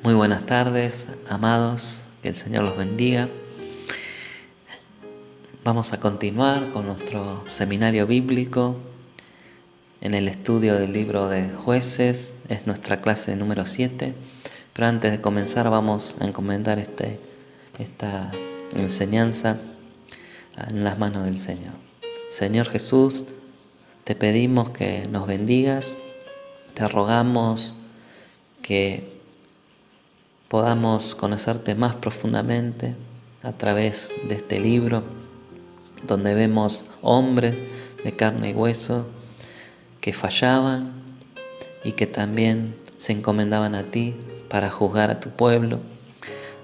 Muy buenas tardes, amados, que el Señor los bendiga. Vamos a continuar con nuestro seminario bíblico en el estudio del libro de Jueces. Es nuestra clase número 7, pero antes de comenzar vamos a encomendar esta enseñanza en las manos del Señor. Señor Jesús, te pedimos que nos bendigas, te rogamos que podamos conocerte más profundamente a través de este libro, donde vemos hombres de carne y hueso que fallaban y que también se encomendaban a ti para juzgar a tu pueblo.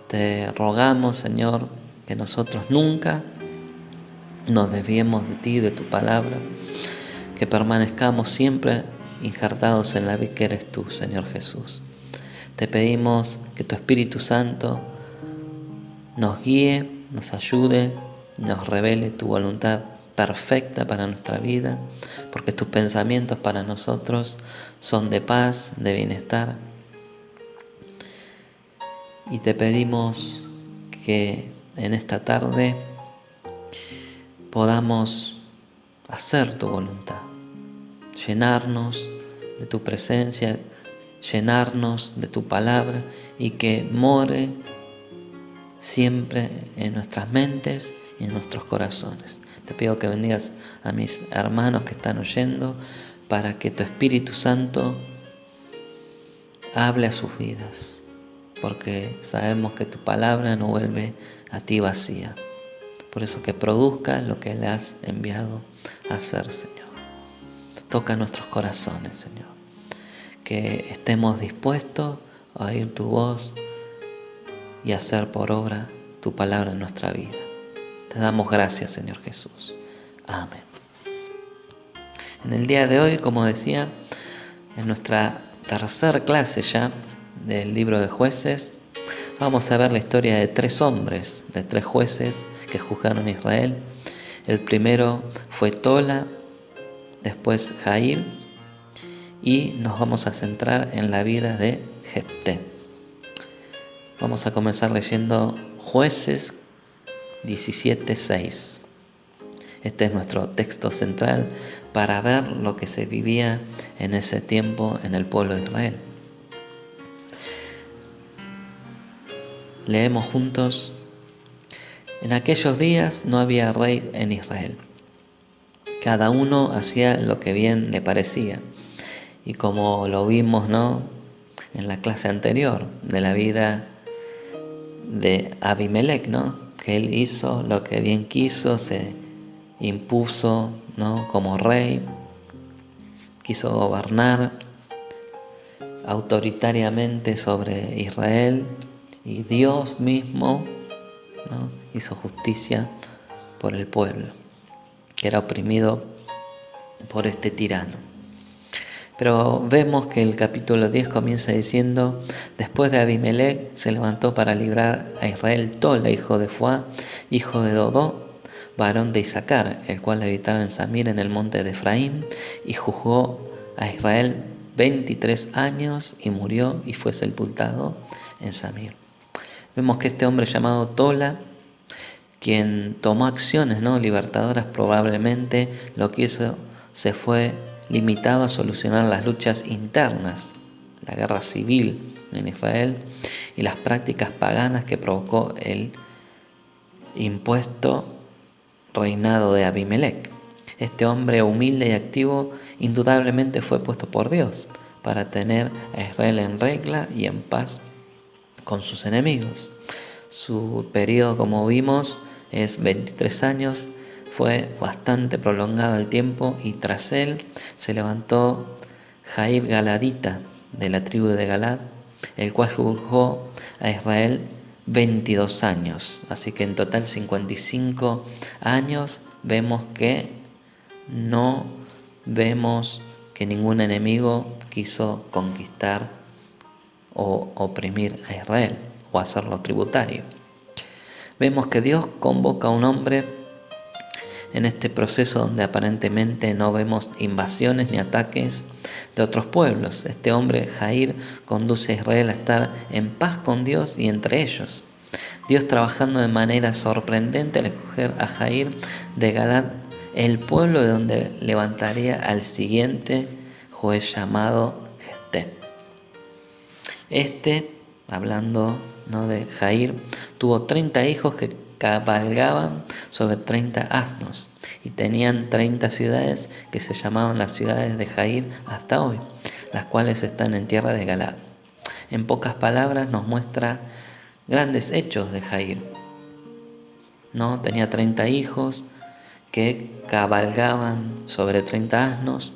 Te rogamos, Señor, que nosotros nunca nos desviemos de ti, de tu palabra, que permanezcamos siempre injertados en la vid que eres tú, Señor Jesús. Te pedimos que tu Espíritu Santo nos guíe, nos ayude, nos revele tu voluntad perfecta para nuestra vida, porque tus pensamientos para nosotros son de paz, de bienestar. Y te pedimos que en esta tarde podamos hacer tu voluntad, llenarnos de tu presencia, llenarnos de tu palabra y que more siempre en nuestras mentes y en nuestros corazones. Te pido que bendigas a mis hermanos que están oyendo para que tu Espíritu Santo hable a sus vidas, porque sabemos que tu palabra no vuelve a ti vacía. Por eso que produzca lo que le has enviado a hacer, Señor. Toca nuestros corazones, Señor. Que estemos dispuestos a oír tu voz y hacer por obra tu palabra en nuestra vida. Te damos gracias, Señor Jesús. Amén. En el día de hoy, como decía, en nuestra tercera clase ya del libro de Jueces, vamos a ver la historia de tres hombres, de tres jueces que juzgaron a Israel. El primero fue Tola, después Jair, y nos vamos a centrar en la vida de Jefté. Vamos a comenzar leyendo Jueces 17:6. Este es nuestro texto central para ver lo que se vivía en ese tiempo en el pueblo de Israel. Leemos juntos. En aquellos días no había rey en Israel. Cada uno hacía lo que bien le parecía. Y como lo vimos, ¿no?, en la clase anterior de la vida de Abimelec, ¿no?, que él hizo lo que bien quiso, se impuso, ¿no?, como rey, quiso gobernar autoritariamente sobre Israel, y Dios mismo, ¿no?, hizo justicia por el pueblo que era oprimido por este tirano. Pero vemos que el capítulo 10 comienza diciendo: después de Abimelec se levantó para librar a Israel Tola, hijo de Fuá, hijo de Dodó, varón de Isaacar, el cual habitaba en Samir en el monte de Efraín, y juzgó a Israel 23 años y murió y fue sepultado en Samir. Vemos que este hombre llamado Tola, quien tomó acciones, ¿no?, libertadoras, probablemente lo que hizo se fue limitado a solucionar las luchas internas, la guerra civil en Israel y las prácticas paganas que provocó el impuesto reinado de Abimelec. Este hombre humilde y activo indudablemente fue puesto por Dios para tener a Israel en regla y en paz con sus enemigos. Su periodo, como vimos, es 23 años, fue bastante prolongado el tiempo, y tras él se levantó Jair Galadita de la tribu de Galad, el cual juzgó a Israel 22 años, así que en total 55 años. Vemos que no vemos que ningún enemigo quiso conquistar o oprimir a Israel o hacerlo tributario. Vemos que Dios convoca a un hombre en este proceso donde aparentemente no vemos invasiones ni ataques de otros pueblos. Este hombre, Jair, conduce a Israel a estar en paz con Dios y entre ellos. Dios trabajando de manera sorprendente al escoger a Jair de Galaad, el pueblo de donde levantaría al siguiente juez llamado Jefté. Hablando, ¿no?, de Jair, tuvo 30 hijos que cabalgaban sobre 30 asnos y tenían 30 ciudades que se llamaban las ciudades de Jair hasta hoy, las cuales están en tierra de Galaad. En pocas palabras nos muestra grandes hechos de Jair, ¿no? Tenía 30 hijos que cabalgaban sobre 30 asnos.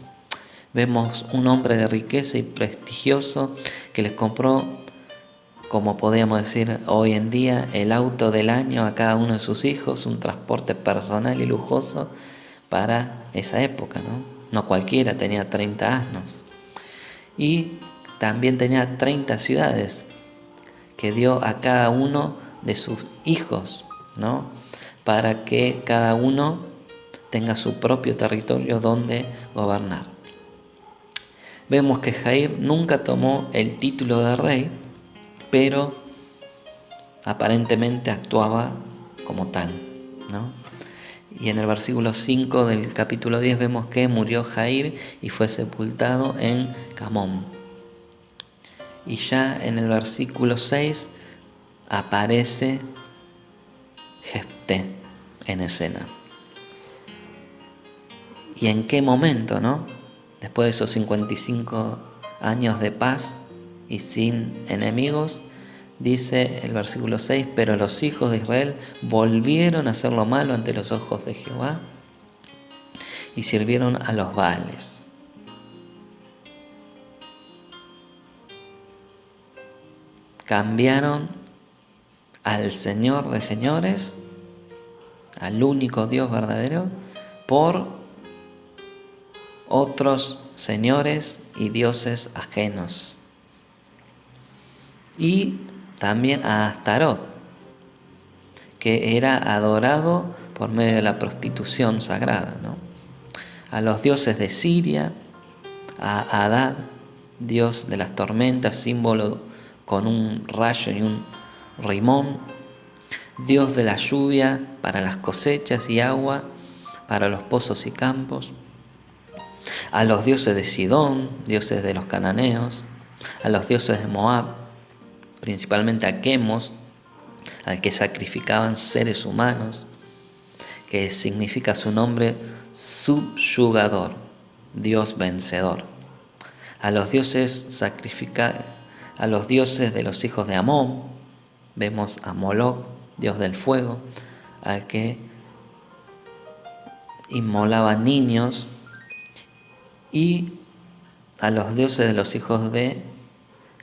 Vemos un hombre de riqueza y prestigioso que les compró, como podríamos decir hoy en día, el auto del año a cada uno de sus hijos, un transporte personal y lujoso para esa época, ¿no? No cualquiera tenía 30 asnos. Y también tenía 30 ciudades que dio a cada uno de sus hijos, ¿no?, para que cada uno tenga su propio territorio donde gobernar. Vemos que Jair nunca tomó el título de rey, pero aparentemente actuaba como tal, ¿no? Y en el versículo 5 del capítulo 10 vemos que murió Jair y fue sepultado en Camón. Y ya en el versículo 6 aparece Jefté en escena. ¿Y en qué momento, no? Después de esos 55 años de paz y sin enemigos, dice el versículo 6, pero los hijos de Israel volvieron a hacer lo malo ante los ojos de Jehová y sirvieron a los Baales. Cambiaron al Señor de señores, al único Dios verdadero, por otros señores y dioses ajenos. Y también a Astarot, que era adorado por medio de la prostitución sagrada, ¿no? A los dioses de Siria, a Adad, dios de las tormentas, símbolo con un rayo y un rimón, dios de la lluvia para las cosechas y agua para los pozos y campos, a los dioses de Sidón, dioses de los cananeos, a los dioses de Moab, principalmente a Quemos, al que sacrificaban seres humanos, que significa su nombre subyugador, Dios vencedor, a los dioses a los dioses de los hijos de Amón. Vemos a Moloc, dios del fuego, al que inmolaba niños, y a los dioses de los hijos de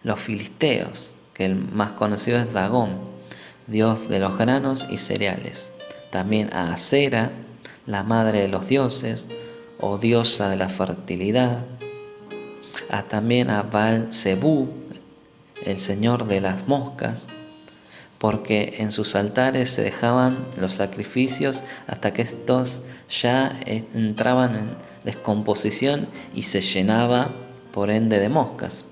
los filisteos, que el más conocido es Dagón, dios de los granos y cereales. También a Acera, la madre de los dioses, o diosa de la fertilidad. También a Baal-Zebú, el señor de las moscas, porque en sus altares se dejaban los sacrificios hasta que estos ya entraban en descomposición y se llenaba por ende de moscas.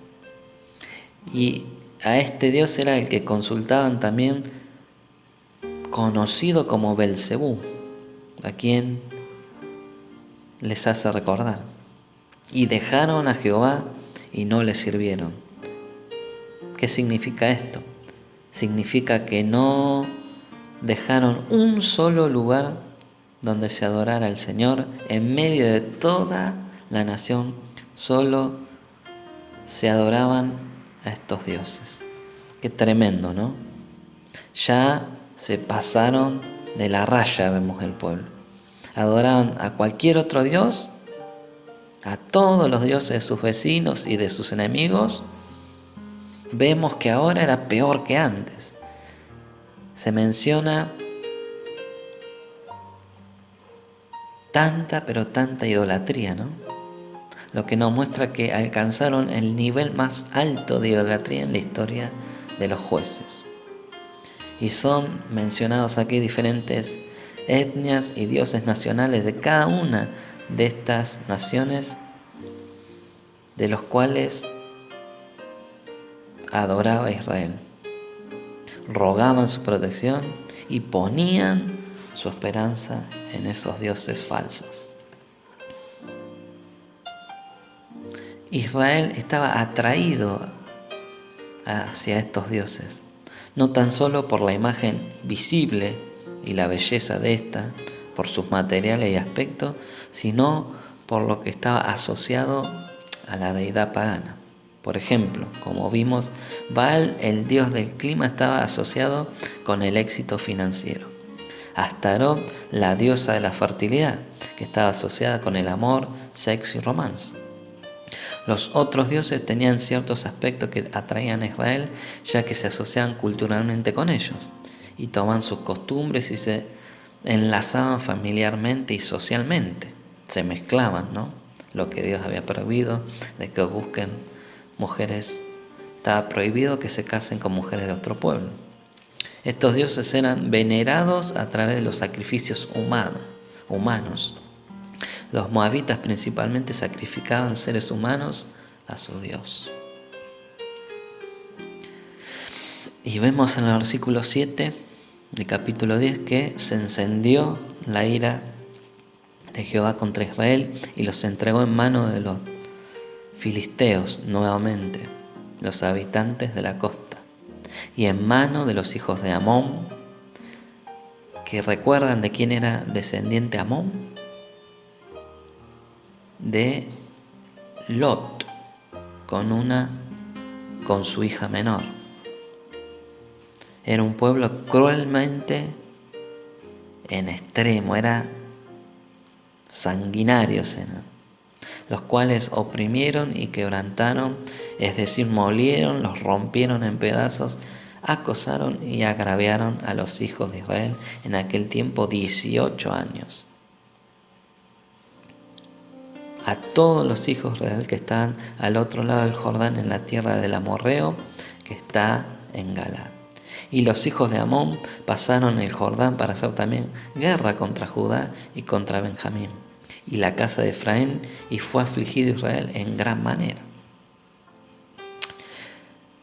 Y a este dios era el que consultaban también, conocido como Belcebú, a quien les hace recordar. Y dejaron a Jehová y no le sirvieron. ¿Qué significa esto? Significa que no dejaron un solo lugar donde se adorara al Señor en medio de toda la nación. Solo se adoraban a estos dioses. Qué tremendo, ¿no? Ya se pasaron de la raya, vemos el pueblo. Adoraban a cualquier otro dios, a todos los dioses de sus vecinos y de sus enemigos. Vemos que ahora era peor que antes. Se menciona tanta, pero tanta idolatría, ¿no? Lo que nos muestra que alcanzaron el nivel más alto de idolatría en la historia de los jueces. Y son mencionados aquí diferentes etnias y dioses nacionales de cada una de estas naciones, de los cuales adoraba Israel. Rogaban su protección y ponían su esperanza en esos dioses falsos. Israel estaba atraído hacia estos dioses, no tan solo por la imagen visible y la belleza de esta, por sus materiales y aspectos, sino por lo que estaba asociado a la deidad pagana. Por ejemplo, como vimos, Baal, el dios del clima, estaba asociado con el éxito financiero. Astarot, la diosa de la fertilidad, que estaba asociada con el amor, sexo y romance. Los otros dioses tenían ciertos aspectos que atraían a Israel, ya que se asociaban culturalmente con ellos, y tomaban sus costumbres y se enlazaban familiarmente y socialmente. Se mezclaban, ¿no? Lo que Dios había prohibido, de que busquen mujeres, estaba prohibido que se casen con mujeres de otro pueblo. Estos dioses eran venerados a través de los sacrificios humanos. Los moabitas principalmente sacrificaban seres humanos a su Dios. Y vemos en el versículo 7 del capítulo 10 que se encendió la ira de Jehová contra Israel y los entregó en manos de los filisteos nuevamente, los habitantes de la costa, y en manos de los hijos de Amón, que recuerdan de quién era descendiente Amón, de Lot, con su hija menor. Era un pueblo cruelmente en extremo, era sanguinarios, los cuales oprimieron y quebrantaron, es decir, molieron, los rompieron en pedazos, acosaron y agraviaron a los hijos de Israel en aquel tiempo 18 años. A todos los hijos de Israel que estaban al otro lado del Jordán, en la tierra del amorreo, que está en Galaad. Y los hijos de Amón pasaron el Jordán para hacer también guerra contra Judá y contra Benjamín y la casa de Efraín, y fue afligido Israel en gran manera.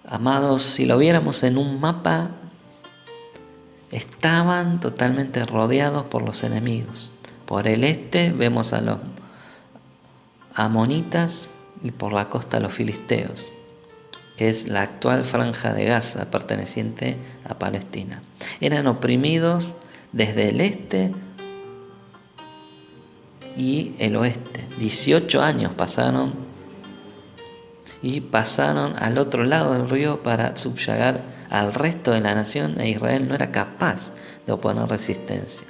Amados, si lo viéramos en un mapa, estaban totalmente rodeados por los enemigos. Por el este vemos a los amonitas y por la costa a los filisteos, que es la actual franja de Gaza perteneciente a Palestina. Eran oprimidos desde el este y el oeste. 18 años pasaron al otro lado del río para subyagar al resto de la nación, e Israel no era capaz de oponer resistencia.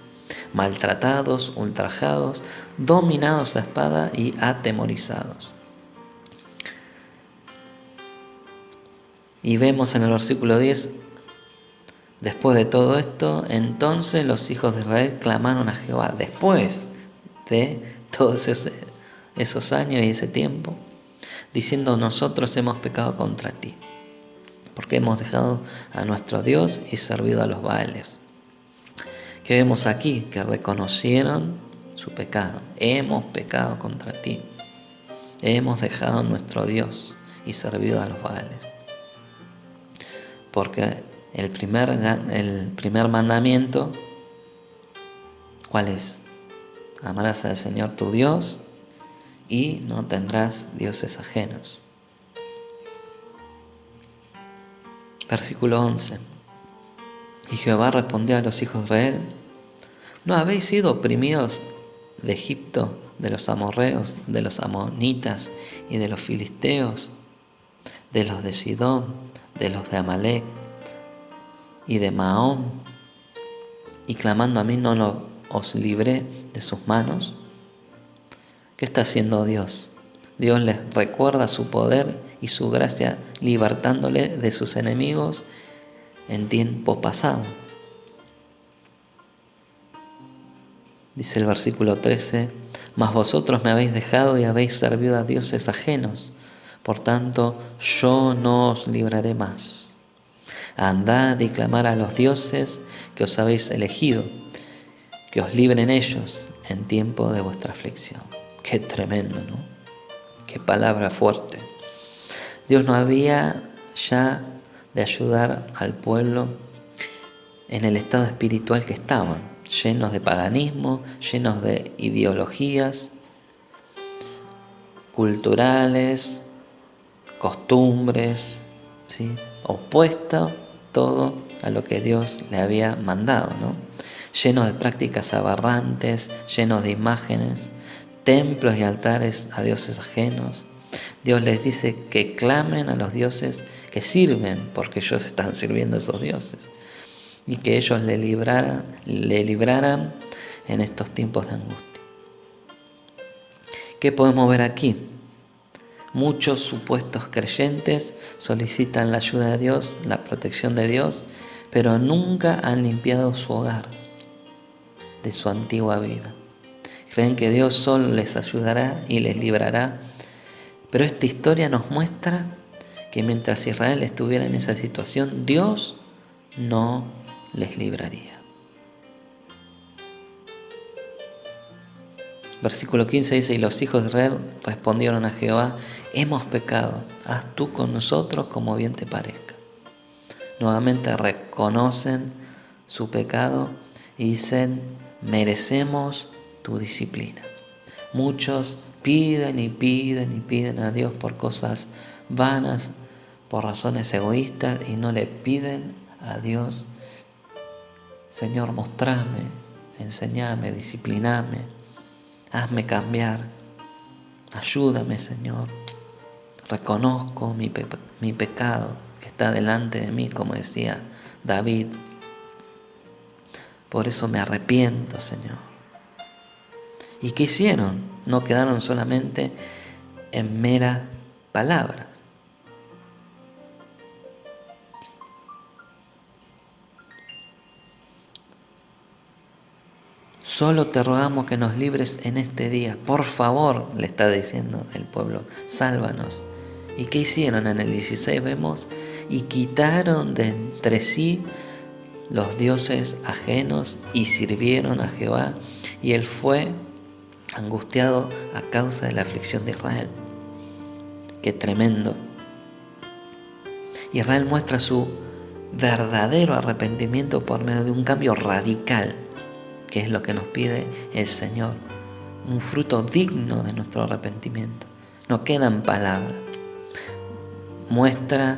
Maltratados, ultrajados, dominados a espada y atemorizados. Y vemos en el versículo 10, después de todo esto, entonces los hijos de Israel clamaron a Jehová, después de todos esos años y ese tiempo, diciendo: nosotros hemos pecado contra ti, porque hemos dejado a nuestro Dios y servido a los Baales. Que vemos aquí, que reconocieron su pecado. Hemos pecado contra ti, hemos dejado a nuestro Dios y servido a los Baales. Porque el primer mandamiento, ¿cuál es? Amarás al Señor tu Dios y no tendrás dioses ajenos. Versículo 11. Y Jehová respondió a los hijos de Israel: ¿no habéis sido oprimidos de Egipto, de los amorreos, de los amonitas y de los filisteos, de los de Sidón, de los de Amalec y de Mahón? Y clamando a mí no os libré de sus manos. ¿Qué está haciendo Dios? Dios les recuerda su poder y su gracia, libertándole de sus enemigos en tiempo pasado. Dice el versículo 13: mas vosotros me habéis dejado y habéis servido a dioses ajenos, por tanto yo no os libraré más. Andad y clamad a los dioses que os habéis elegido, que os libren ellos en tiempo de vuestra aflicción. Qué tremendo, ¿no? Qué palabra fuerte. Dios no había ya de ayudar al pueblo en el estado espiritual que estaban, llenos de paganismo, llenos de ideologías culturales, costumbres, ¿sí? Opuesto todo a lo que Dios le había mandado, ¿no? Llenos de prácticas aberrantes, llenos de imágenes, templos y altares a dioses ajenos. Dios les dice que clamen a los dioses que sirven, porque ellos están sirviendo a esos dioses, y que ellos le libraran en estos tiempos de angustia. ¿Qué podemos ver aquí? Muchos supuestos creyentes solicitan la ayuda de Dios, la protección de Dios, pero nunca han limpiado su hogar de su antigua vida. Creen que Dios solo les ayudará y les librará, pero esta historia nos muestra que mientras Israel estuviera en esa situación, Dios no les libraría. Versículo 15 dice: y los hijos de Israel respondieron a Jehová: hemos pecado, haz tú con nosotros como bien te parezca. Nuevamente reconocen su pecado y dicen: merecemos tu disciplina. Muchos piden y piden y piden a Dios por cosas vanas, por razones egoístas, y no le piden a Dios: Señor, mostrame, enseñame, discipliname, hazme cambiar, ayúdame, Señor. Reconozco mi pecado que está delante de mí, como decía David. Por eso me arrepiento, Señor. ¿Y qué hicieron? No quedaron solamente en meras palabras. Solo te rogamos que nos libres en este día. Por favor, le está diciendo el pueblo, sálvanos. ¿Y qué hicieron? En el 16 vemos: y quitaron de entre sí los dioses ajenos y sirvieron a Jehová, y él fue angustiado a causa de la aflicción de Israel. Qué tremendo. Israel muestra su verdadero arrepentimiento por medio de un cambio radical, que es lo que nos pide el Señor, un fruto digno de nuestro arrepentimiento. No quedan palabras. Muestra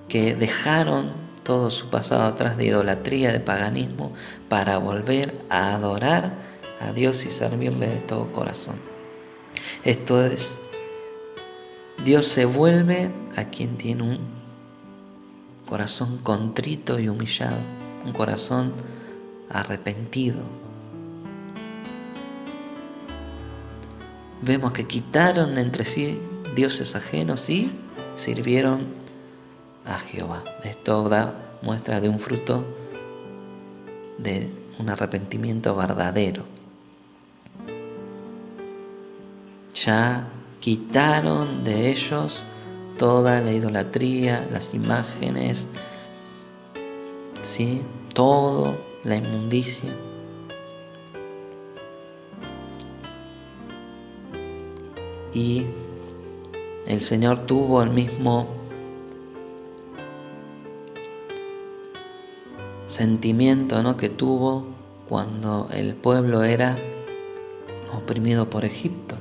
que dejaron todo su pasado atrás de idolatría, de paganismo, para volver a adorar a Dios y servirle de todo corazón. Esto es, Dios se vuelve a quien tiene un corazón contrito y humillado, un corazón arrepentido. Vemos que quitaron de entre sí dioses ajenos y sirvieron a Jehová. Esto da muestra de un fruto de un arrepentimiento verdadero. Ya quitaron de ellos toda la idolatría, las imágenes, ¿sí? Todo, la inmundicia. Y el Señor tuvo el mismo sentimiento, ¿no?, que tuvo cuando el pueblo era oprimido por Egipto.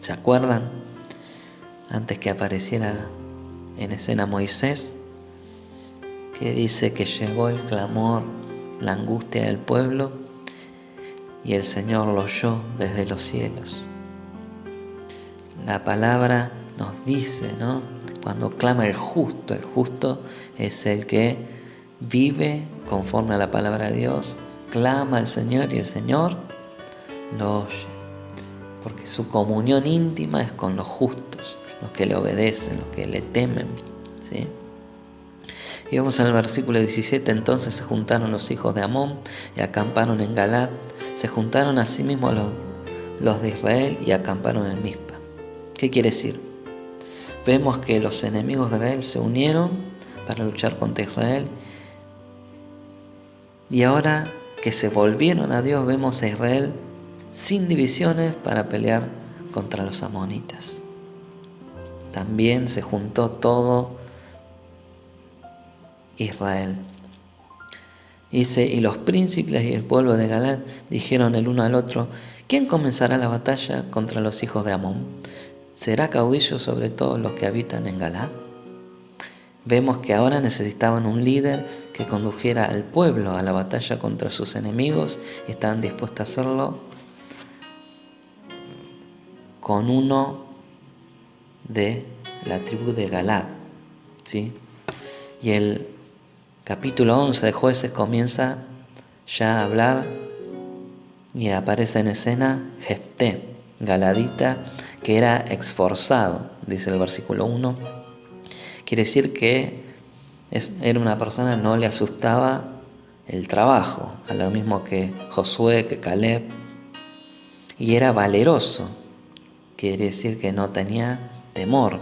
¿Se acuerdan? Antes que apareciera en escena Moisés, que dice que llegó el clamor, la angustia del pueblo, y el Señor lo oyó desde los cielos. La palabra nos dice, ¿no?, cuando clama el justo es el que vive conforme a la palabra de Dios, clama al Señor y el Señor lo oye, porque su comunión íntima es con los justos, los que le obedecen, los que le temen, ¿sí? Y vamos al versículo 17. Entonces se juntaron los hijos de Amón y acamparon en Galad. Se juntaron asimismo los de Israel y acamparon en Mizpa. ¿Qué quiere decir? Vemos que los enemigos de Israel se unieron para luchar contra Israel, y ahora que se volvieron a Dios, vemos a Israel sin divisiones para pelear contra los amonitas. También se juntó todo Israel. Dice, y los príncipes y el pueblo de Galaad dijeron el uno al otro: ¿quién comenzará la batalla contra los hijos de Amón? ¿Será caudillo sobre todos los que habitan en Galaad? Vemos que ahora necesitaban un líder que condujera al pueblo a la batalla contra sus enemigos y estaban dispuestos a hacerlo con uno de la tribu de Galaad, ¿sí? Y el capítulo 11 de Jueces comienza ya a hablar y aparece en escena Jefté, galadita, que era esforzado, dice el versículo 1. Quiere decir que era una persona, no le asustaba el trabajo, a lo mismo que Josué, que Caleb, y era valeroso, quiere decir que no tenía temor.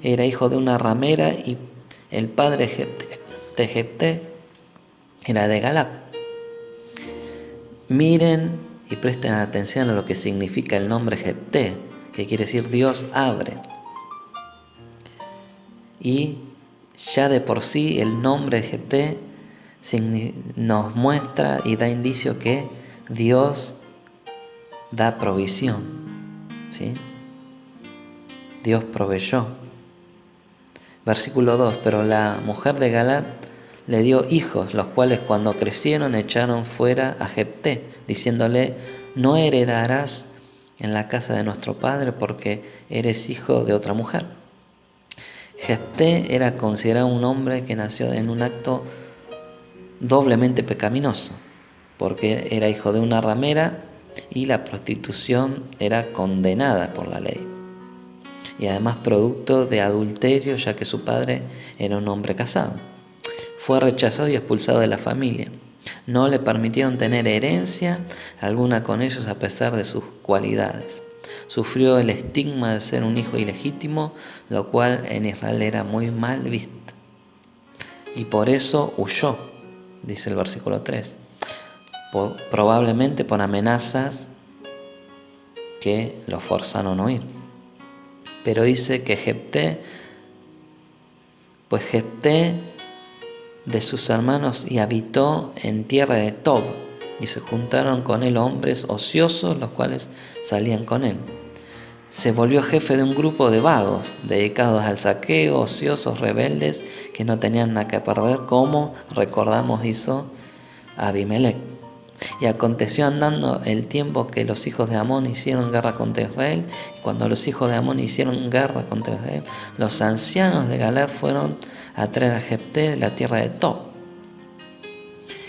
Era hijo de una ramera y el padre de Jefté era de Galaad. Miren y presten atención a lo que significa el nombre Jefté, que quiere decir Dios abre. Y ya de por sí el nombre Jefté nos muestra y da indicio que Dios da provisión, ¿sí? Dios proveyó. Versículo 2, pero la mujer de Galaad le dio hijos, los cuales cuando crecieron echaron fuera a Jefté, diciéndole: no heredarás en la casa de nuestro padre porque eres hijo de otra mujer. Jefté era considerado un hombre que nació en un acto doblemente pecaminoso, porque era hijo de una ramera y la prostitución era condenada por la ley. Y además producto de adulterio, ya que su padre era un hombre casado. Fue rechazado y expulsado de la familia. No le permitieron tener herencia alguna con ellos a pesar de sus cualidades. Sufrió el estigma de ser un hijo ilegítimo, lo cual en Israel era muy mal visto. Y por eso huyó, dice el versículo 3, probablemente por amenazas que lo forzaron a huir. Pero dice que Jefté de sus hermanos y habitó en tierra de Tob, y se juntaron con él hombres ociosos, los cuales salían con él. Se volvió jefe de un grupo de vagos, dedicados al saqueo, ociosos, rebeldes, que no tenían nada que perder, como recordamos hizo Abimelech. Y aconteció andando el tiempo que los hijos de Amón hicieron guerra contra Israel, y cuando los hijos de Amón hicieron guerra contra Israel, los ancianos de Galaad fueron a traer a Jefté de la tierra de Tob.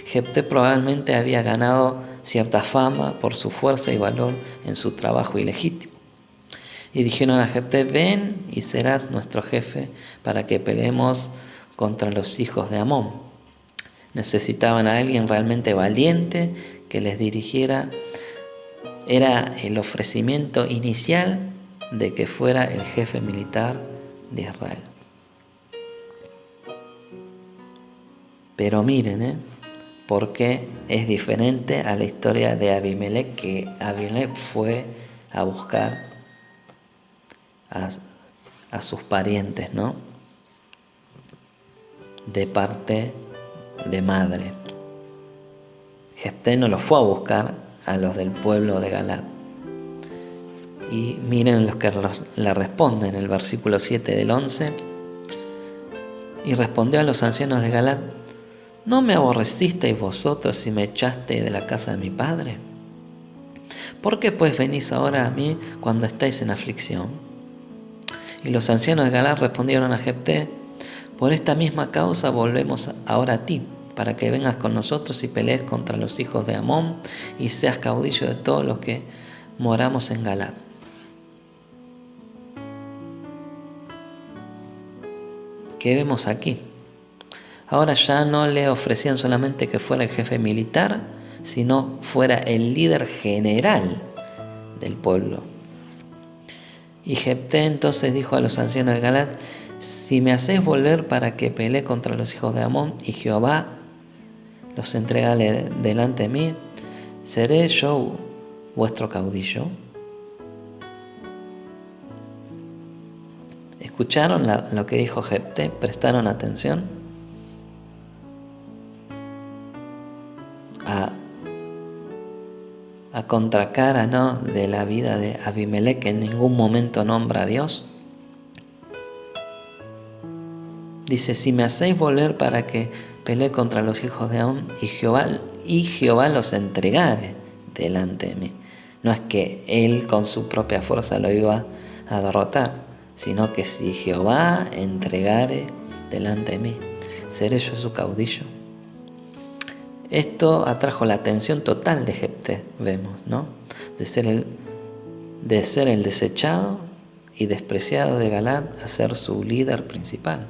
Jefté probablemente había ganado cierta fama por su fuerza y valor en su trabajo ilegítimo. Y dijeron a Jefté: ven y serás nuestro jefe para que peleemos contra los hijos de Amón. Necesitaban a alguien realmente valiente que les dirigiera. Era el ofrecimiento inicial de que fuera el jefe militar de Israel. Pero miren, porque es diferente a la historia de Abimelech, que Abimelech fue a buscar a sus parientes, ¿no? De parte de madre. Jefté no los fue a buscar a los del pueblo de Galaad. Y miren los que le responden, el versículo 7 del 11. Y respondió a los ancianos de Galaad: ¿no me aborrecisteis vosotros y me echasteis de la casa de mi padre? ¿Por qué pues venís ahora a mí cuando estáis en aflicción? Y los ancianos de Galaad respondieron a Jefté: por esta misma causa volvemos ahora a ti, para que vengas con nosotros y pelees contra los hijos de Amón y seas caudillo de todos los que moramos en Galaad. ¿Qué vemos aquí? Ahora ya no le ofrecían solamente que fuera el jefe militar, sino fuera el líder general del pueblo. Y Jefté entonces dijo a los ancianos de Galaad: si me hacéis volver para que pelee contra los hijos de Amón, y Jehová los entregale delante de mí, ¿seré yo vuestro caudillo? ¿Escucharon lo que dijo Jefté? ¿Prestaron atención a contracara, ¿no?, de la vida de Abimelech, que en ningún momento nombra a Dios? Dice: si me hacéis volver para que pelee contra los hijos de Amón, y Jehová los entregare delante de mí. No es que él con su propia fuerza lo iba a derrotar, sino que si Jehová entregare delante de mí, ¿seré yo su caudillo? Esto atrajo la atención total de Jefté, vemos, ¿no? De ser el desechado y despreciado de Galaad a ser su líder principal.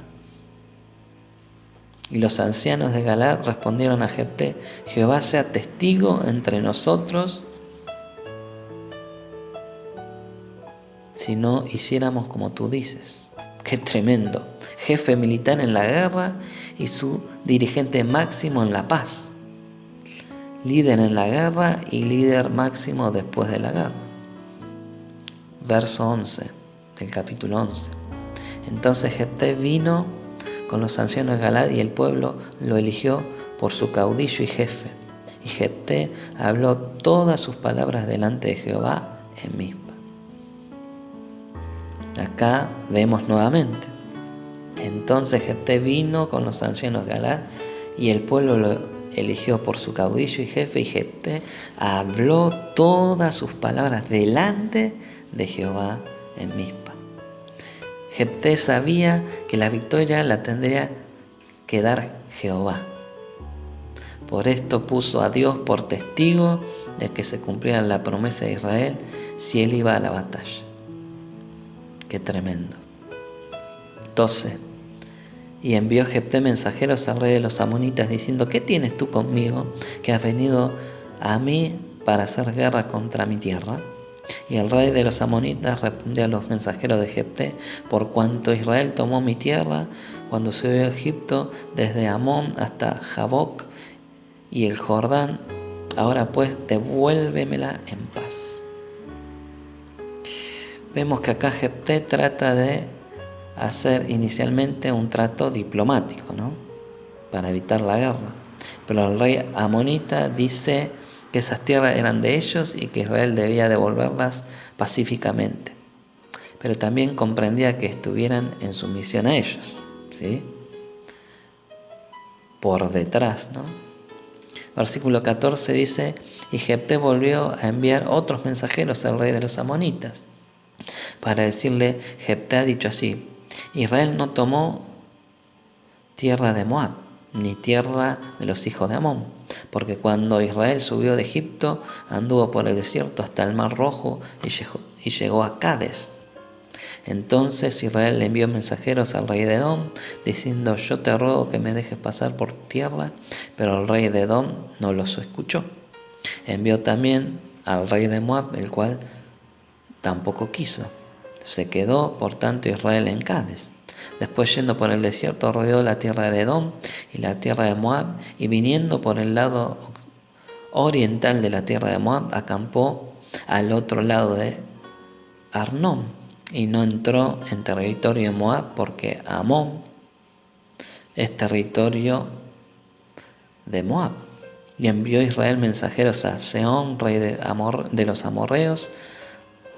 Y los ancianos de Galaad respondieron a Jefté: Jehová sea testigo entre nosotros si no hiciéramos como tú dices. ¡Qué tremendo! Jefe militar en la guerra y su dirigente máximo en la paz. Líder en la guerra y líder máximo después de la guerra. Verso 11 del capítulo 11. Entonces Jefté vino con los ancianos de Galaad y el pueblo lo eligió por su caudillo y jefe. Y Jefté habló todas sus palabras delante de Jehová en Mizpa. Acá vemos nuevamente. Entonces Jefté vino con los ancianos de Galaad y el pueblo lo eligió por su caudillo y jefe, y Jefté habló todas sus palabras delante de Jehová en Mizpa. Jefté sabía que la victoria la tendría que dar Jehová. Por esto puso a Dios por testigo de que se cumpliera la promesa de Israel si él iba a la batalla. Qué tremendo. 12. Y envió Jefté mensajeros al rey de los amonitas diciendo: ¿qué tienes tú conmigo que has venido a mí para hacer guerra contra mi tierra? Y el rey de los amonitas respondió a los mensajeros de Jefté: por cuanto Israel tomó mi tierra cuando subió a Egipto desde Amón hasta Jaboc y el Jordán, ahora pues devuélvemela en paz. Vemos que acá Jefté trata de hacer inicialmente un trato diplomático, ¿no?, para evitar la guerra. Pero el rey amonita dice que esas tierras eran de ellos y que Israel debía devolverlas pacíficamente. Pero también comprendía que estuvieran en sumisión a ellos, ¿sí?, por detrás, ¿no? Versículo 14 dice: y Jefté volvió a enviar otros mensajeros al rey de los amonitas para decirle: Jefté ha dicho así: Israel no tomó tierra de Moab, ni tierra de los hijos de Amón, porque cuando Israel subió de Egipto, anduvo por el desierto hasta el Mar Rojo y llegó a Cades. Entonces Israel le envió mensajeros al rey de Edom, diciendo: yo te ruego que me dejes pasar por tierra, pero el rey de Edom no los escuchó. Envió también al rey de Moab, el cual tampoco quiso. Se quedó, por tanto, Israel en Cades. Después, yendo por el desierto, rodeó la tierra de Edom y la tierra de Moab, y viniendo por el lado oriental de la tierra de Moab, acampó al otro lado de Arnón, y no entró en territorio de Moab, porque Amón es territorio de Moab. Y envió Israel mensajeros a Sehón, rey de los amorreos,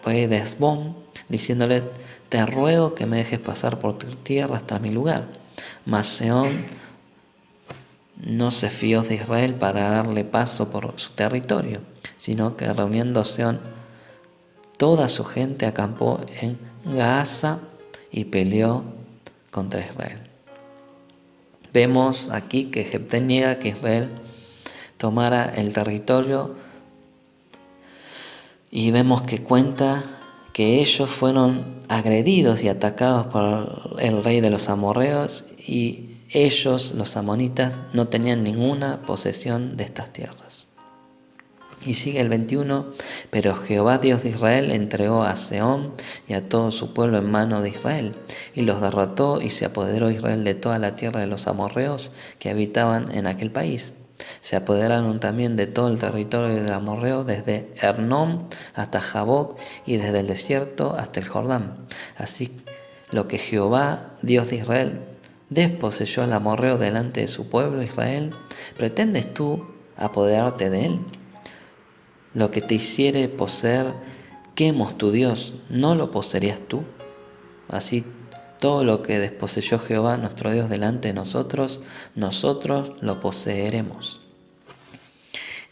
rey de Hesbón, diciéndole: te ruego que me dejes pasar por tu tierra hasta mi lugar. Mas Sehón no se fió de Israel para darle paso por su territorio, sino que reuniendo Sehón toda su gente, acampó en Gaza y peleó contra Israel. Vemos aquí que Jefté niega que Israel tomara el territorio, y vemos que cuenta que ellos fueron agredidos y atacados por el rey de los amorreos, y ellos, los amonitas, no tenían ninguna posesión de estas tierras. Y sigue el 21, pero Jehová Dios de Israel entregó a Sehón y a todo su pueblo en mano de Israel, y los derrotó, y se apoderó Israel de toda la tierra de los amorreos que habitaban en aquel país. Se apoderaron también de todo el territorio del amorreo, desde Hernón hasta Jaboc y desde el desierto hasta el Jordán. Así lo que Jehová, Dios de Israel, desposeyó al amorreo delante de su pueblo Israel, ¿pretendes tú apoderarte de él? Lo que te hiciere poseer Quemos tu Dios, ¿no lo poseerías tú? Así todo lo que desposeyó Jehová nuestro Dios delante de nosotros, nosotros lo poseeremos.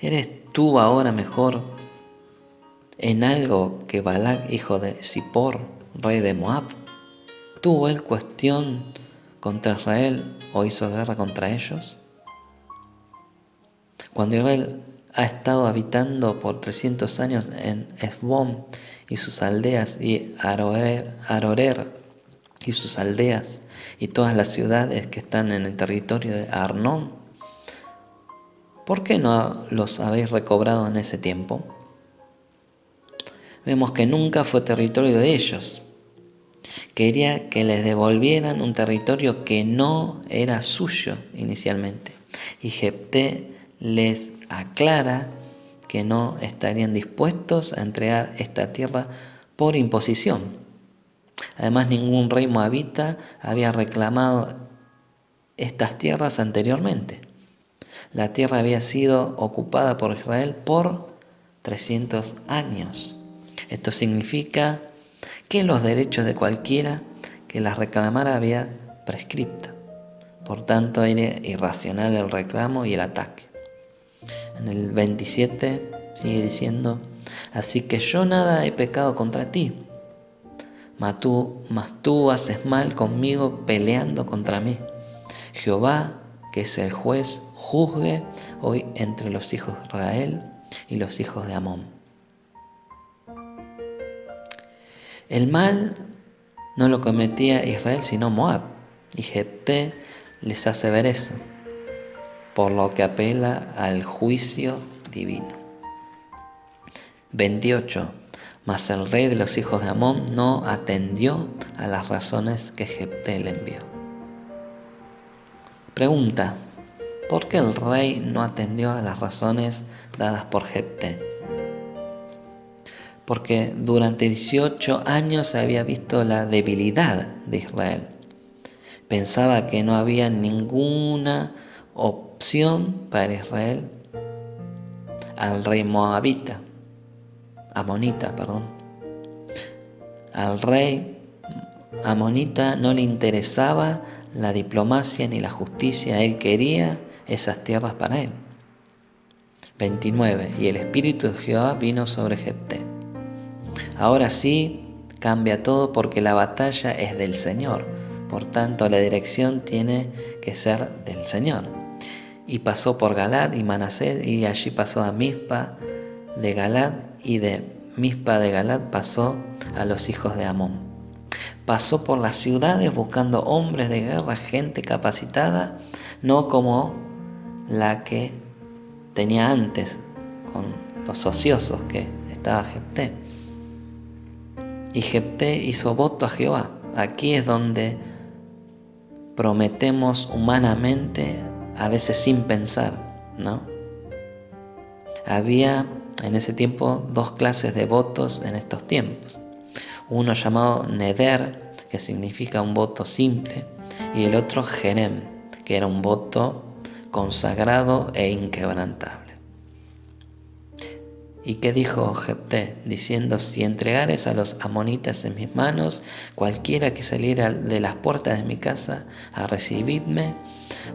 ¿Eres tú ahora mejor en algo que Balac, hijo de Zippor, rey de Moab? ¿Tuvo él cuestión contra Israel o hizo guerra contra ellos? Cuando Israel ha estado habitando por 300 años en Hezbón y sus aldeas, y Aroer y sus aldeas, y todas las ciudades que están en el territorio de Arnón, ¿por qué no los habéis recobrado en ese tiempo? Vemos que nunca fue territorio de ellos. Quería que les devolvieran un territorio que no era suyo inicialmente. Y Jefté les aclara que no estarían dispuestos a entregar esta tierra por imposición. Además, ningún rey moabita había reclamado estas tierras anteriormente. La tierra había sido ocupada por Israel por 300 años. Esto significa que los derechos de cualquiera que las reclamara había prescripto. Por tanto, era irracional el reclamo y el ataque. En el 27 sigue diciendo: así que yo nada he pecado contra ti, mas tú haces mal conmigo peleando contra mí. Jehová, que es el juez, juzgue hoy entre los hijos de Israel y los hijos de Amón. El mal no lo cometía Israel sino Moab, y Jefté les hace ver eso, por lo que apela al juicio divino. 28. Mas el rey de los hijos de Amón no atendió a las razones que Jefté le envió. Pregunta: ¿por qué el rey no atendió a las razones dadas por Jefté? Porque durante 18 años se había visto la debilidad de Israel. Pensaba que no había ninguna opción para Israel al rey amonita. Al rey amonita no le interesaba la diplomacia ni la justicia, él quería esas tierras para él. 29. Y el espíritu de Jehová vino sobre Jefté. Ahora sí cambia todo, porque la batalla es del Señor. Por tanto, la dirección tiene que ser del Señor. Y pasó por Galad y Manasés, y allí pasó a Mizpa de Galad, y de Mizpa de Galad pasó a los hijos de Amón. Pasó por las ciudades buscando hombres de guerra, gente capacitada, no como la que tenía antes, con los ociosos que estaba Jefté. Y Jefté hizo voto a Jehová. Aquí es donde prometemos humanamente, a veces sin pensar, ¿no? Había en ese tiempo dos clases de votos en estos tiempos. Uno llamado Neder, que significa un voto simple, y el otro Jerem, que era un voto consagrado e inquebrantable. ¿Y qué dijo Jefté? Diciendo: si entregares a los amonitas en mis manos, cualquiera que saliera de las puertas de mi casa a recibirme,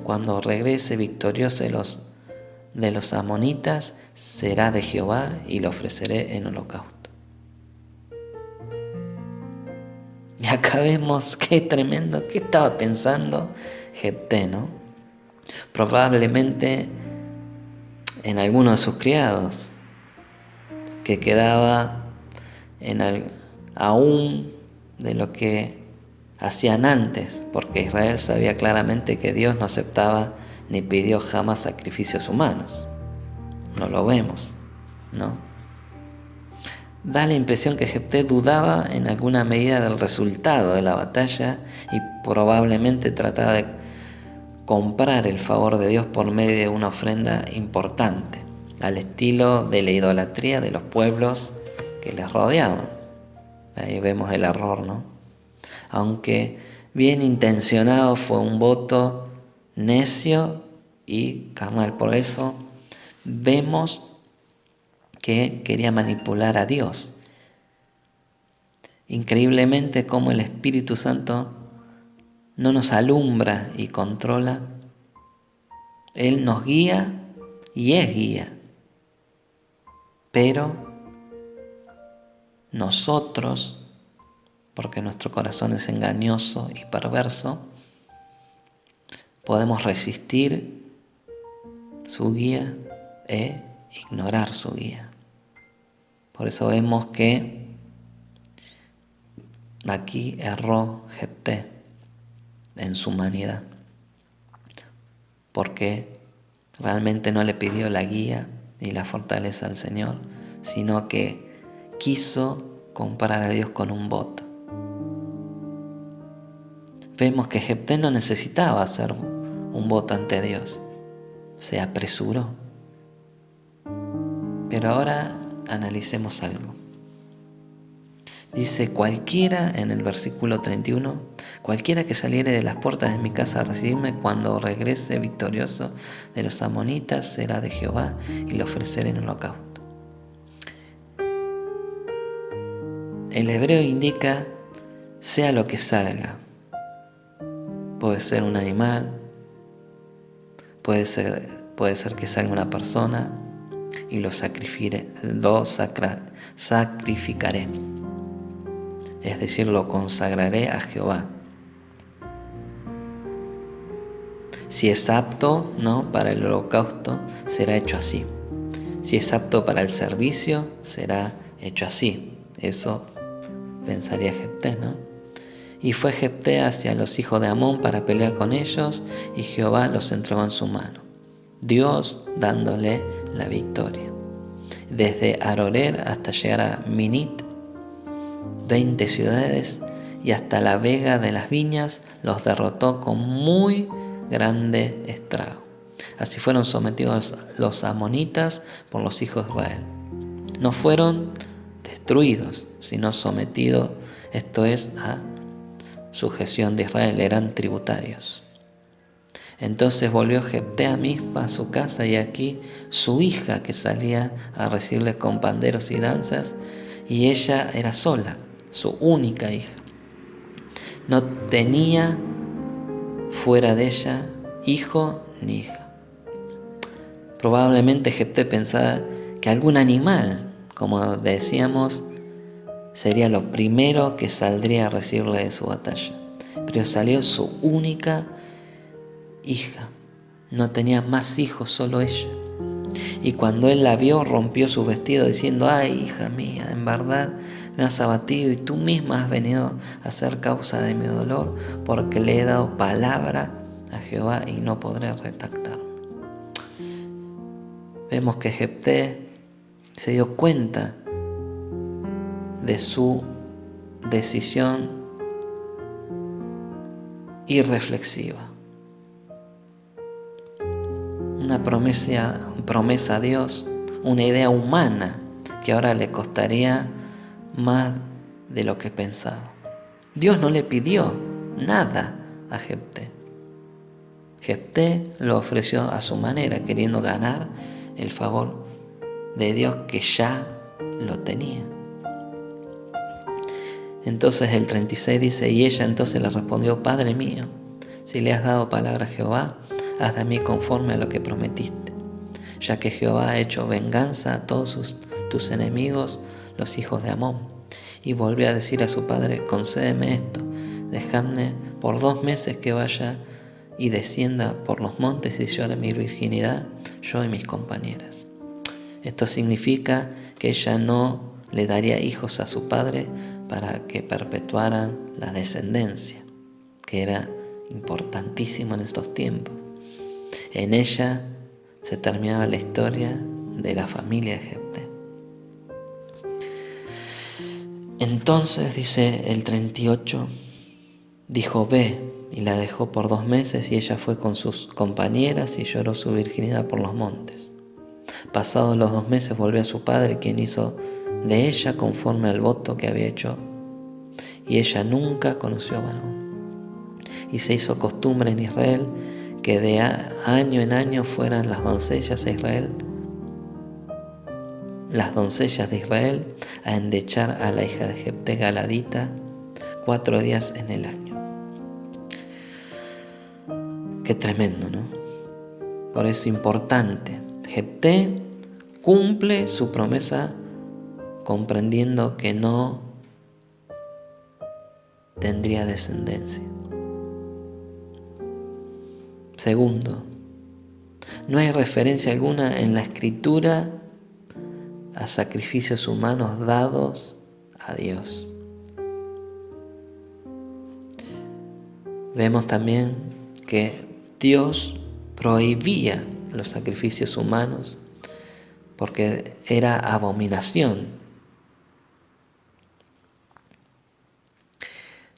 cuando regrese victorioso de los amonitas, será de Jehová, y lo ofreceré en holocausto. Y acá vemos qué tremendo, qué estaba pensando Jefté, ¿no? Probablemente en alguno de sus criados, que quedaba aún de lo que hacían antes, porque Israel sabía claramente que Dios no aceptaba ni pidió jamás sacrificios humanos. No lo vemos, ¿no? Da la impresión que Jefté dudaba en alguna medida del resultado de la batalla, y probablemente trataba de comprar el favor de Dios por medio de una ofrenda importante, al estilo de la idolatría de los pueblos que les rodeaban. Ahí vemos el error, ¿no? Aunque bien intencionado, fue un voto necio y carnal. Por eso vemos que quería manipular a Dios. Increíblemente, cómo el Espíritu Santo no nos alumbra y controla. Él nos guía y es guía. Pero nosotros, porque nuestro corazón es engañoso y perverso, podemos resistir su guía e ignorar su guía. Por eso vemos que aquí erró Jefté en su humanidad, porque realmente no le pidió la guía y la fortaleza al Señor, sino que quiso comparar a Dios con un voto. Vemos que Jefté no necesitaba hacer un voto ante Dios, se apresuró. Pero ahora analicemos algo. Dice cualquiera, en el versículo 31, cualquiera que saliere de las puertas de mi casa a recibirme cuando regrese victorioso de los amonitas será de Jehová y le ofreceré en holocausto. El hebreo indica sea lo que salga. Puede ser un animal, puede ser que salga una persona y lo sacrificaré. Es decir, lo consagraré a Jehová. Si es apto, ¿no?, para el holocausto, será hecho así. Si es apto para el servicio, será hecho así. Eso pensaría Jefté, ¿no? Y fue Jefté hacia los hijos de Amón para pelear con ellos, y Jehová los entregó en su mano, Dios dándole la victoria. Desde Aroer hasta llegar a Minit, 20 ciudades, y hasta la vega de las viñas los derrotó con muy grande estrago. Así fueron sometidos los amonitas por los hijos de Israel. No fueron destruidos, sino sometidos, esto es, a sujeción de Israel, eran tributarios. Entonces volvió Jefté a Mizpa, a su casa, y aquí su hija, que salía a recibirle con panderos y danzas, y ella era sola, su única hija. No tenía fuera de ella hijo ni hija. Probablemente Jefté pensaba que algún animal, como decíamos, sería lo primero que saldría a recibirle de su batalla. Pero salió su única hija. No tenía más hijos, solo ella. Y cuando él la vio, rompió su vestido diciendo: ay, hija mía, en verdad me has abatido y tú misma has venido a ser causa de mi dolor, porque le he dado palabra a Jehová y no podré retractarme. Vemos que Jefté se dio cuenta de su decisión irreflexiva. Una promesa a Dios, una idea humana que ahora le costaría más de lo que pensaba. Dios no le pidió nada a Jefté. Jefté lo ofreció a su manera, queriendo ganar el favor de Dios que ya lo tenía. Entonces el 36 dice: y ella entonces le respondió: Padre mío, si le has dado palabra a Jehová, haz de mí conforme a lo que prometiste, ya que Jehová ha hecho venganza a todos tus enemigos, los hijos de Amón. Y volvió a decir a su padre: concédeme esto, dejadme por 2 meses que vaya y descienda por los montes y llore mi virginidad, yo y mis compañeras. Esto significa que ella no le daría hijos a su padre para que perpetuaran la descendencia, que era importantísimo en estos tiempos. En ella se terminaba la historia de la familia de Jefté. Entonces, dice el 38, dijo: ve, y la dejó por 2 meses, y ella fue con sus compañeras y lloró su virginidad por los montes. Pasados los 2 meses volvió a su padre, quien hizo de ella conforme al voto que había hecho, y ella nunca conoció varón. Y se hizo costumbre en Israel que de año en año fueran las doncellas de Israel a endechar a la hija de Jefté Galadita 4 días en el año. Qué tremendo, ¿no? Por eso importante. Jefté cumple su promesa comprendiendo que no tendría descendencia. Segundo, no hay referencia alguna en la Escritura a sacrificios humanos dados a Dios. Vemos también que Dios prohibía los sacrificios humanos porque era abominación.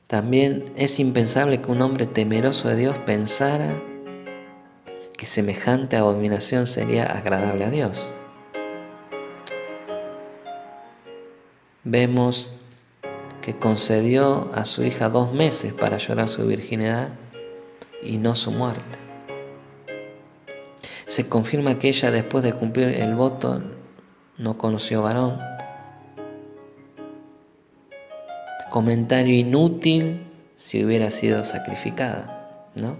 También es impensable que un hombre temeroso de Dios pensara que semejante abominación sería agradable a Dios. Vemos que concedió a su hija 2 meses para llorar su virginidad y no su muerte. Se confirma que ella, después de cumplir el voto, no conoció varón. Comentario inútil si hubiera sido sacrificada, ¿no?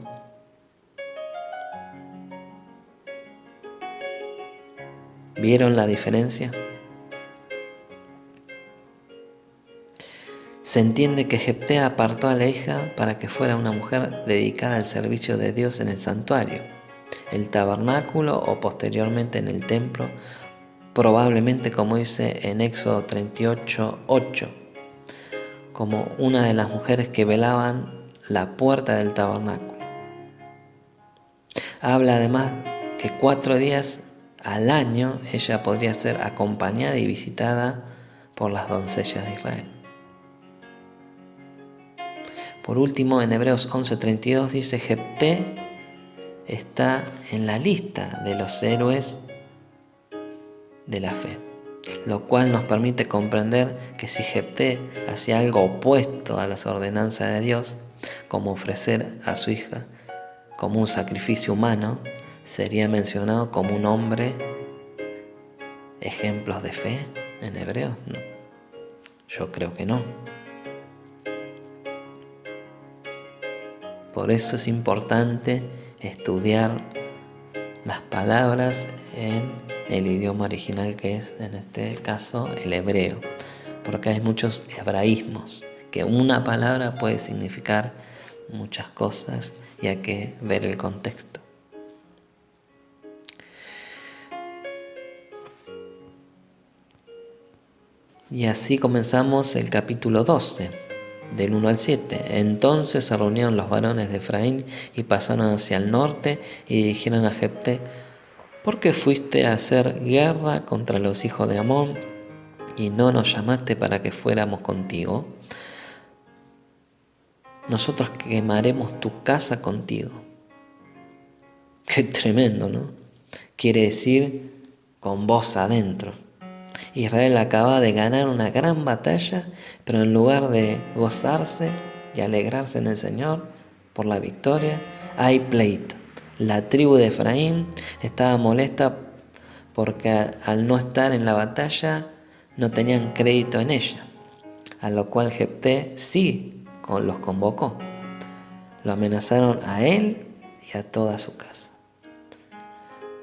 ¿Vieron la diferencia? Se entiende que Jefté apartó a la hija para que fuera una mujer dedicada al servicio de Dios en el santuario, el tabernáculo o posteriormente en el templo, probablemente como dice en Éxodo 38:8, como una de las mujeres que velaban la puerta del tabernáculo. Habla además que 4 días al año ella podría ser acompañada y visitada por las doncellas de Israel. Por último, en Hebreos 11:32 dice: Jefté está en la lista de los héroes de la fe, lo cual nos permite comprender que si Jefté hacía algo opuesto a las ordenanzas de Dios, como ofrecer a su hija como un sacrificio humano, sería mencionado como un hombre ejemplos de fe en Hebreos. No, yo creo que no. Por eso es importante estudiar las palabras en el idioma original, que es en este caso el hebreo, porque hay muchos hebraísmos, que una palabra puede significar muchas cosas y hay que ver el contexto. Y así comenzamos el capítulo 12. Del 1 al 7. Entonces se reunieron los varones de Efraín y pasaron hacia el norte y dijeron a Jefté: ¿por qué fuiste a hacer guerra contra los hijos de Amón y no nos llamaste para que fuéramos contigo? Nosotros quemaremos tu casa contigo. Qué tremendo, ¿no? Quiere decir con voz adentro. Israel acaba de ganar una gran batalla, pero en lugar de gozarse y alegrarse en el Señor por la victoria, hay pleito. La tribu de Efraín estaba molesta porque al no estar en la batalla no tenían crédito en ella, a lo cual Jefté sí los convocó. Lo amenazaron a él y a toda su casa.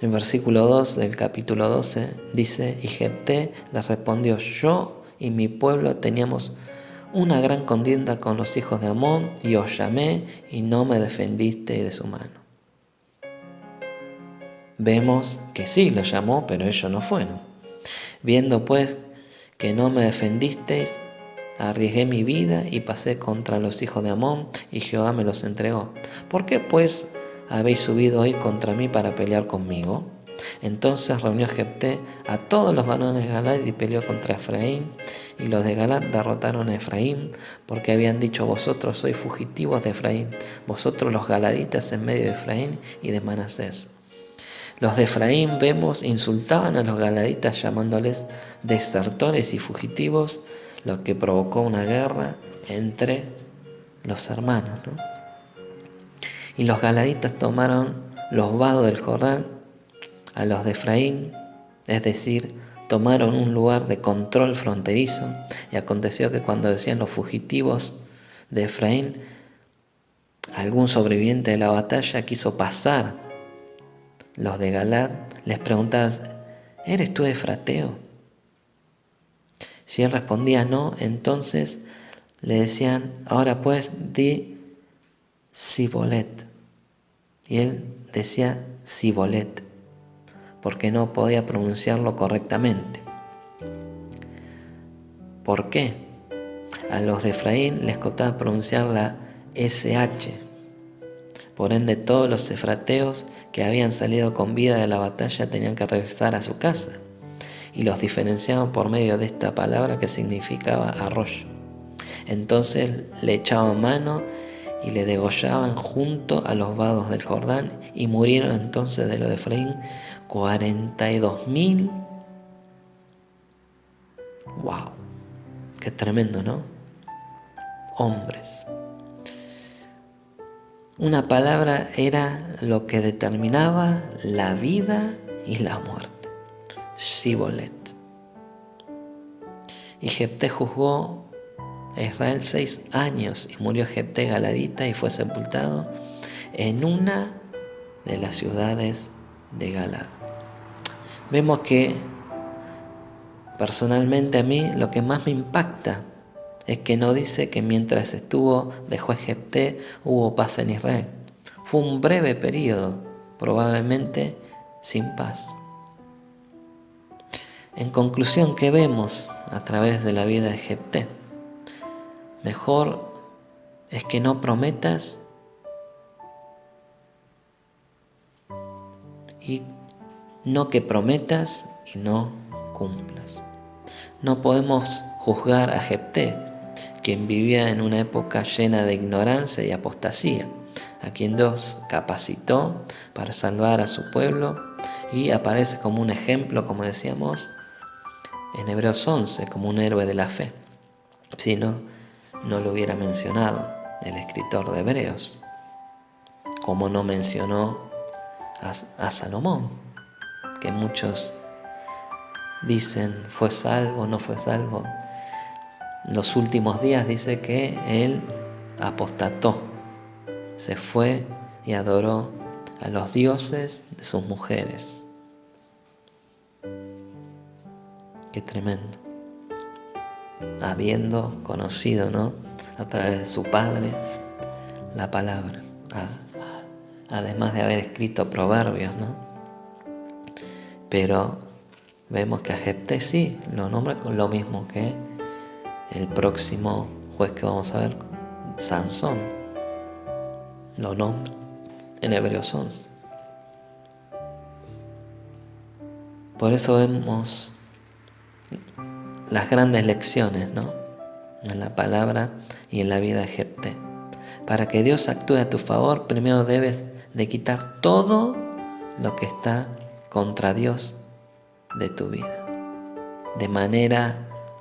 En versículo 2 del capítulo 12 dice: y Jefté les respondió: yo y mi pueblo teníamos una gran contienda con los hijos de Amón, y os llamé y no me defendisteis de su mano. Vemos que sí los llamó, pero ellos no fueron. Viendo pues que no me defendisteis, arriesgué mi vida y pasé contra los hijos de Amón, y Jehová me los entregó. ¿Por qué pues habéis subido hoy contra mí para pelear conmigo? Entonces reunió Jefté a todos los varones de Galaad y peleó contra Efraín. Y los de Galaad derrotaron a Efraín, porque habían dicho: vosotros sois fugitivos de Efraín, vosotros los galaditas en medio de Efraín y de Manasés. Los de Efraín, vemos, insultaban a los galaditas llamándoles desertores y fugitivos, lo que provocó una guerra entre los hermanos, ¿no? Y los galaditas tomaron los vados del Jordán a los de Efraín, es decir, tomaron un lugar de control fronterizo. Y aconteció que cuando decían los fugitivos de Efraín, algún sobreviviente de la batalla quiso pasar. Los de Galaad les preguntaban: ¿eres tú efrateo? Si él respondía no, entonces le decían: ahora pues di Sibolet. Y él decía Sibolet, porque no podía pronunciarlo correctamente. ¿Por qué? A los de Efraín les costaba pronunciar la SH. Por ende, todos los efrateos que habían salido con vida de la batalla tenían que regresar a su casa, y los diferenciaban por medio de esta palabra que significaba arroyo. Entonces le echaban mano y le degollaban junto a los vados del Jordán, y murieron entonces de los de Efraín 42.000. ¡Wow! ¡Qué tremendo!, ¿no? Hombres. Una palabra era lo que determinaba la vida y la muerte. Sibolet. Y Jefté juzgó a Israel 6 años, y murió Jefté galadita y fue sepultado en una de las ciudades de Galaad. Vemos que personalmente a mí lo que más me impacta es que no dice que mientras estuvo de juez Jefté hubo paz en Israel. Fue un breve periodo, probablemente sin paz. En conclusión, ¿qué vemos a través de la vida de Jefté? Mejor es que no prometas y no que prometas y no cumplas. No podemos juzgar a Jefté, quien vivía en una época llena de ignorancia y apostasía, a quien Dios capacitó para salvar a su pueblo, y aparece como un ejemplo, como decíamos, en Hebreos 11, como un héroe de la fe. Si no, no lo hubiera mencionado el escritor de Hebreos, como no mencionó a Salomón, que muchos dicen fue salvo, no fue salvo. En los últimos días dice que él apostató, se fue y adoró a los dioses de sus mujeres. Qué tremendo. Habiendo conocido, ¿no?, a través de su padre la palabra, además de haber escrito proverbios, ¿no? Pero vemos que a Jefté sí lo nombra con lo mismo que el próximo juez que vamos a ver, Sansón, lo nombra en Hebreos 11. Por eso vemos las grandes lecciones, ¿no?, en la palabra y en la vida de Jefté. Para que Dios actúe a tu favor, primero debes de quitar todo lo que está contra Dios de tu vida, de manera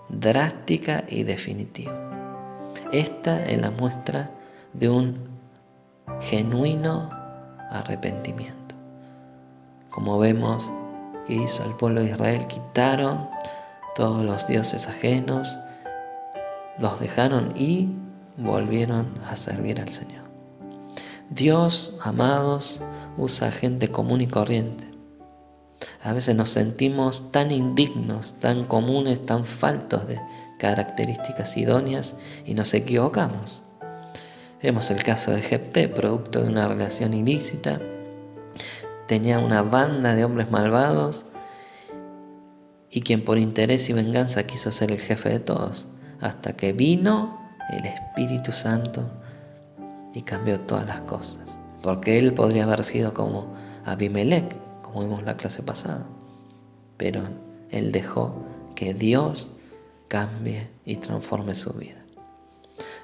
drástica y definitiva. Esta es la muestra de un genuino arrepentimiento. Como vemos que hizo el pueblo de Israel, quitaron todos los dioses ajenos, los dejaron y volvieron a servir al Señor. Dios, amados, usa gente común y corriente. A veces nos sentimos tan indignos, tan comunes, tan faltos de características idóneas, y nos equivocamos. Vemos el caso de Jefté, producto de una relación ilícita. Tenía una banda de hombres malvados, y quien por interés y venganza quiso ser el jefe de todos, hasta que vino el Espíritu Santo y cambió todas las cosas. Porque él podría haber sido como Abimelech, como vimos en la clase pasada. Pero él dejó que Dios cambie y transforme su vida.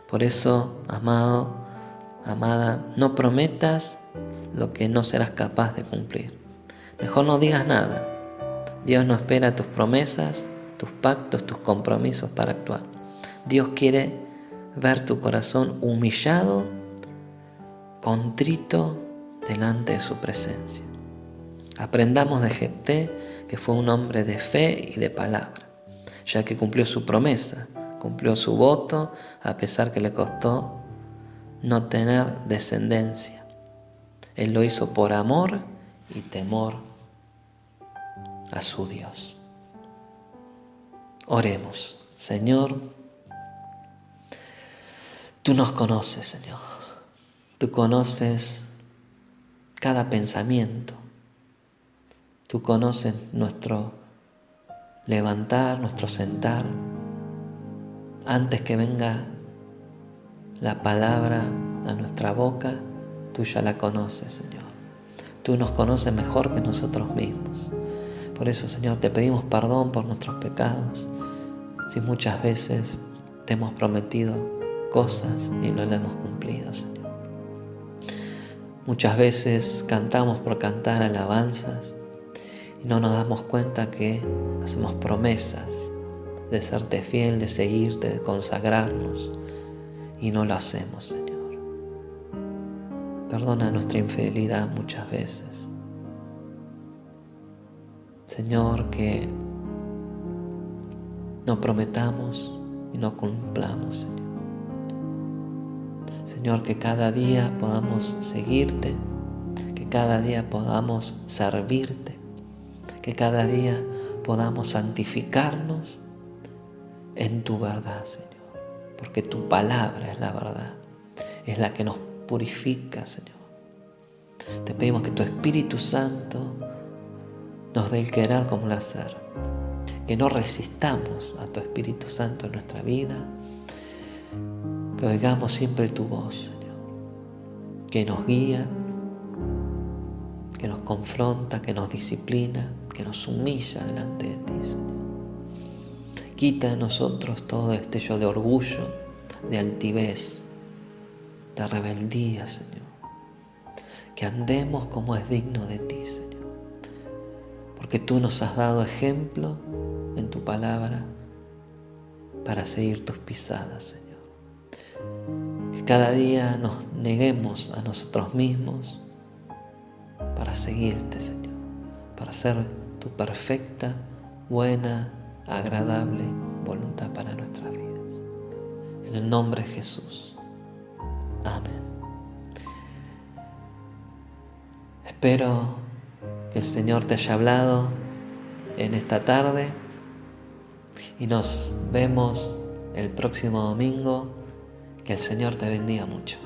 Por eso, amado, amada, no prometas lo que no serás capaz de cumplir. Mejor no digas nada. Dios no espera tus promesas, tus pactos, tus compromisos para actuar. Dios quiere ver tu corazón humillado, contrito delante de su presencia. Aprendamos de Jefté, que fue un hombre de fe y de palabra, ya que cumplió su promesa, cumplió su voto, a pesar que le costó no tener descendencia. Él lo hizo por amor y temor a su Dios. Oremos. Señor, tú nos conoces, Señor. Tú conoces cada pensamiento. Tú conoces nuestro levantar, nuestro sentar. Antes que venga la palabra a nuestra boca, tú ya la conoces, Señor. Tú nos conoces mejor que nosotros mismos. Por eso, Señor, te pedimos perdón por nuestros pecados. Si muchas veces te hemos prometido cosas y no las hemos cumplido, Señor. Muchas veces cantamos por cantar alabanzas y no nos damos cuenta que hacemos promesas de serte fiel, de seguirte, de consagrarnos, y no lo hacemos, Señor. Perdona nuestra infidelidad muchas veces. Señor, que no prometamos y no cumplamos, Señor. Señor, que cada día podamos seguirte, que cada día podamos servirte, que cada día podamos santificarnos en tu verdad, Señor. Porque tu palabra es la verdad, es la que nos purifica, Señor. Te pedimos que tu Espíritu Santo nos dé el querer como el hacer, que no resistamos a tu Espíritu Santo en nuestra vida, que oigamos siempre tu voz, Señor, que nos guía, que nos confronta, que nos disciplina, que nos humilla delante de ti, Señor. Quita de nosotros todo destello de orgullo, de altivez, de rebeldía, Señor. Que andemos como es digno de ti, Señor. Porque tú nos has dado ejemplo en tu palabra para seguir tus pisadas, Señor. Que cada día nos neguemos a nosotros mismos para seguirte, Señor. Para hacer tu perfecta, buena, agradable voluntad para nuestras vidas. En el nombre de Jesús. Amén. Espero que el Señor te haya hablado en esta tarde y nos vemos el próximo domingo. Que el Señor te bendiga mucho.